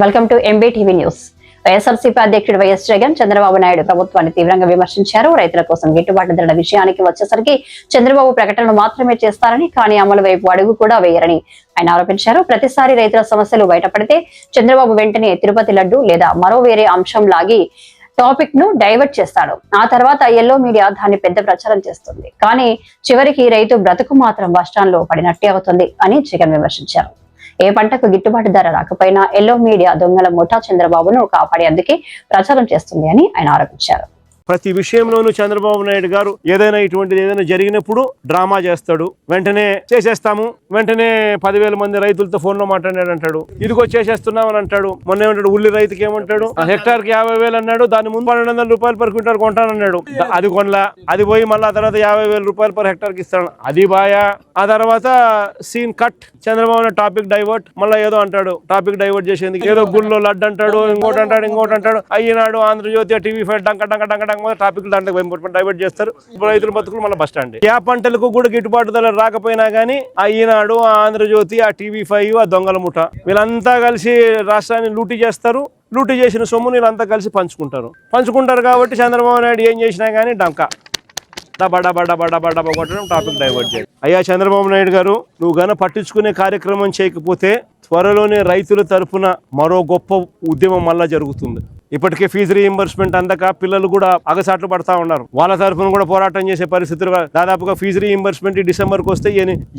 Welcome to MBTV news. YSRCP అధ్యక్షుడు YS Jagan Chandrababu Naidu ప్రభుత్వాన్ని తీవ్రంగా విమర్శించారు. రైతుల కోసం గిట్టుబాటు ధరల విషయానికి వచ్చేసరికి చంద్రబాబు ప్రకటనలు మాత్రమే చేస్తారని, కానీ అమలు వైపు అడుగు కూడా వేయరని ఆయన ఆరోపించారు. ప్రతిసారి రైతుల సమస్యలు బయటపడితే చంద్రబాబు వెంటనే తిరుపతి లడ్డు లేదా మరో వేరే అంశం లాగి టాపిక్ ను డైవర్ట్ చేస్తాడు. ఆ తర్వాత ఎల్లో మీడియా దాన్ని పెద్ద ప్రచారం చేస్తుంది. కానీ చివరికి రైతు బ్రతుకు మాత్రం బస్టాండ్ లో పడినట్టే అవుతుంది అని జగన్ విమర్శించారు. ఏ పంటకు గిట్టుబాటు ధర రాకపోయినా ఎల్లో మీడియా దొంగల ముఠా చంద్రబాబును కాపాడేందుకే ప్రచారం చేస్తుంది అని ఆయన ఆరోపించారు. ప్రతి విషయంలోనూ చంద్రబాబు నాయుడు గారు ఏదైనా జరిగినప్పుడు డ్రామా చేస్తాడు. వెంటనే చేసేస్తాము, వెంటనే 10,000 మంది రైతులతో ఫోన్ లో మాట్లాడాడు అంటాడు. ఇదిగో చేసేస్తున్నాం అని అంటాడు. మొన్న ఏమంటాడు, ఉల్లి రైతుకి ఏమంటాడు, హెక్టార్ కి 50,000 అన్నాడు. దాని ముందు 1,200 రూపాయలు పర్ క్వింటాల్ కొంటానన్నాడు. అది కొనలా. అది పోయి మళ్ళీ ఆ తర్వాత 50,000 రూపాయలు పర్ హెక్టార్ కి ఇస్తాడు. అది బాయా. ఆ తర్వాత scene cut. Chandrababu topic divert. మళ్ళీ ఏదో అంటాడు, టాపిక్ డైవర్ట్ చేసేందుకు ఏదో గుళ్ళో లడ్డు అంటాడు, ఇంకోటి అంటాడు. అయ్యినాడు ఆంధ్రజ్యోతి టీవీ5 డంక టాపిక్ దాంట్లో డైవర్ట్ చేస్తారు. రైతుల బతుకులు మళ్ళీ బస్ స్టాండ్. ఆ పంటలకు కూడా గిట్టుబాటు ధర రాకపోయినా గానీ ఈనాడు, ఆంధ్రజ్యోతి, ఆ టీవీ5, ఆ దొంగల ముఠ వీళ్ళంతా కలిసి రాష్ట్రాన్ని లూటీ చేస్తారు. లూటీ చేసిన సొమ్ముని వీళ్ళంతా కలిసి పంచుకుంటారు కాబట్టి చంద్రబాబు నాయుడు ఏం చేసినా గానీ డంకా బడా కొట్టడం, టాపిక్ డైవర్ట్ చేయాలి. అయ్యా చంద్రబాబు నాయుడు గారు, నువ్వు గన పట్టించుకునే కార్యక్రమం చేయకపోతే త్వరలోనే రైతుల తరఫున మరో గొప్ప ఉద్యమం మళ్ళా జరుగుతుంది. ఇప్పటికే ఫీజు రీయింబర్స్మెంట్ అందక పిల్లలు కూడా అగసాట్లు పడతా ఉన్నారు. వాళ్ళ తరఫున కూడా పోరాటం చేసే పరిస్థితులు. దాదాపుగా ఫీజు రీయింబర్స్మెంట్ డిసెంబర్కి వస్తే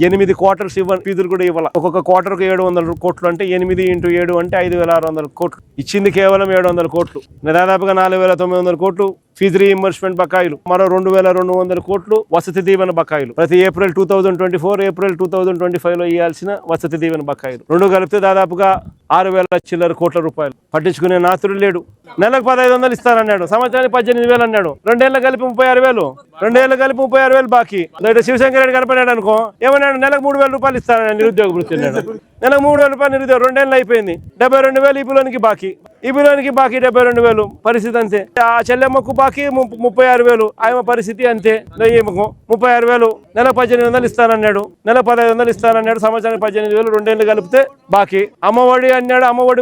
8 క్వార్టర్స్ ఫీజులు కూడా ఇవ్వాలి. ఒక్కొక్క క్వార్టర్కు 700 కోట్లు అంటే 8 × 7 అంటే 5,600 కోట్లు. ఇచ్చింది కేవలం 700 కోట్లు. దాదాపుగా 4,900 కోట్లు ఫీజు రీయింబర్స్మెంట్ బకాయిలు, మరో 2,200 కోట్లు వసతి దీవెన బకాయిలు. ప్రతి ఏప్రిల్ 2024, ఏప్రిల్ 2025 లో ఇవ్వాల్సిన వసతి దీవెన బకాయిలు రెండు కలిపితే దాదాపుగా 6,000 చిల్లర కోట్ల రూపాయలు. పట్టించుకునే నాతుడు లేడు. నెలకు 1,500 ఇస్తానన్నాడు, సంవత్సరానికి 18,000 అన్నాడు. 2 ఏళ్ళు కలిపి 36,000 బాకీ. శివశంకర్ రెడ్డి కనపడాడు అనుకో, ఏమన్నాడు, నెలకు 3,000 రూపాయలు ఇస్తానన్నాడు. నిరుద్యోగ వృత్తి అన్నాడు. నెలకు 3,000 రూపాయలు నిరుద్యోగం. 2 ఏళ్ళు అయిపోయింది. 72,000 ఈబీలోనికి బాకీ. 72,000 పరిస్థితి అంతే. ఆ చెల్లెమ్మకు బాకీ 36,000. ఆయన పరిస్థితి అంతే. 36,000. నెలకు 1,800 ఇస్తానన్నాడు. నెలకు 1,500 ఇస్తానన్నాడు. సంవత్సరానికి 18,000. 2 ఏళ్ళు కలిపితే బాకీ. అమ్మఒడి అన్నాడు. అమ్మఒడి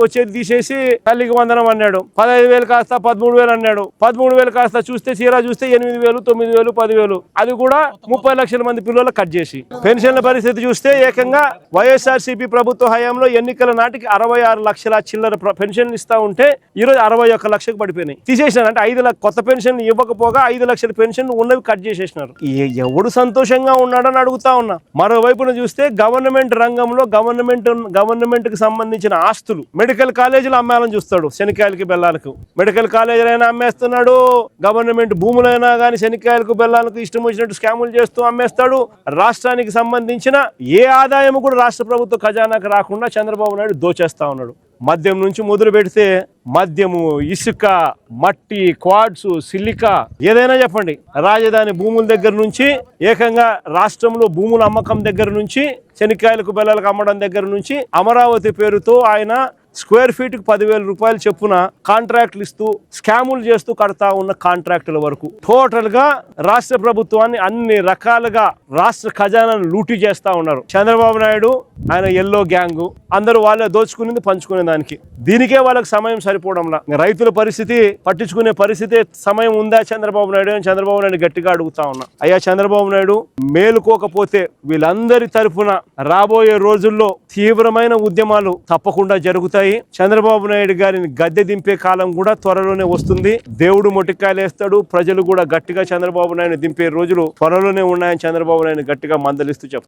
వచ్చేది తీసేసి తల్లికి వందనం అన్నాడు. 15,000 కాస్త 13,000 అన్నాడు. 13,000 కాస్త చూస్తే 8,000, 9,000, 10,000. అది కూడా 30 లక్షల మంది పిల్లలు కట్ చేసి. పెన్షన్ల పరిస్థితి చూస్తే ఏకంగా వైఎస్ఆర్సీపీ ప్రభుత్వ హయాంలో ఎన్నికల నాటికి 66 లక్షల చిల్లర పెన్షన్ ఇస్తా ఉంటే ఈరోజు 61 లక్షకు పడిపోయినాయి. తీసేసినారు. అంటే 5 లక్షల కొత్త పెన్షన్ ఇవ్వకపోగా 5 లక్షల పెన్షన్ ఉన్నవి కట్ చేసేసినారు. ఎవడు సంతోషంగా ఉన్నాడని అడుగుతా ఉన్నా. మరోవైపున చూస్తే గవర్నమెంట్ రంగంలో గవర్నమెంట్ కి సంబంధించిన ఆస్తులు మెడికల్ కాలేజీలు అమ్మాలని చూస్తాడు. శనికాయలకి బెల్లాలకు మెడికల్ కాలేజీలైనా అమ్మేస్తున్నాడు. గవర్నమెంట్ భూములైనా కానీ శనికాయలకు బెల్లాలకు ఇష్టం వచ్చినట్టు స్కాములు చేస్తూ అమ్మేస్తాడు. రాష్ట్రానికి సంబంధించిన ఏ ఆదాయం కూడా రాష్ట్ర ప్రభుత్వ ఖజానాకు రాకుండా చంద్రబాబు నాయుడు దోచేస్తా ఉన్నాడు. మద్యం నుంచి మొదలు పెడితే మద్యము, ఇసుక, మట్టి, క్వాడ్స్, సిలికా, ఏదైనా చెప్పండి. రాజధాని భూముల దగ్గర నుంచి ఏకంగా రాష్ట్రంలో భూముల అమ్మకం దగ్గర నుంచి శనికాయలకు బెల్లలకు అమ్మడం దగ్గర నుంచి అమరావతి పేరుతో ఆయన స్క్వేర్ ఫీట్ కు 10,000 రూపాయలు చెప్పున కాంట్రాక్టులు ఇస్తూ స్కాములు చేస్తూ కడతా ఉన్న కాంట్రాక్టుల వరకు టోటల్ గా రాష్ట్ర ప్రభుత్వాన్ని అన్ని రకాలుగా రాష్ట్ర ఖజానాను లూటీ చేస్తా ఉన్నారు చంద్రబాబు నాయుడు, ఆయన ఎల్లో గ్యాంగ్. అందరూ వాళ్ళే దోచుకునేది పంచుకునే దానికి. దీనికే వాళ్ళకి సమయం సరిపోవడంలా. రైతుల పరిస్థితి పట్టించుకునే పరిస్థితి సమయం ఉందా చంద్రబాబు నాయుడు అని చంద్రబాబు నాయుడు గట్టిగా అడుగుతా ఉన్నా. అయ్యా చంద్రబాబు నాయుడు, మేలుకోకపోతే వీళ్ళందరి తరఫున రాబోయే రోజుల్లో తీవ్రమైన ఉద్యమాలు తప్పకుండా జరుగుతాయి. చంద్రబాబు నాయుడు గారిని గద్దె దింపే కాలం కూడా త్వరలోనే వస్తుంది. దేవుడు మొటికాయలు వేస్తాడు. ప్రజలు కూడా గట్టిగా చంద్రబాబు నాయుడు దింపే రోజులు త్వరలోనే ఉన్నాయని చంద్రబాబు నాయుడు గట్టిగా మందలిస్తూ చెప్తారు.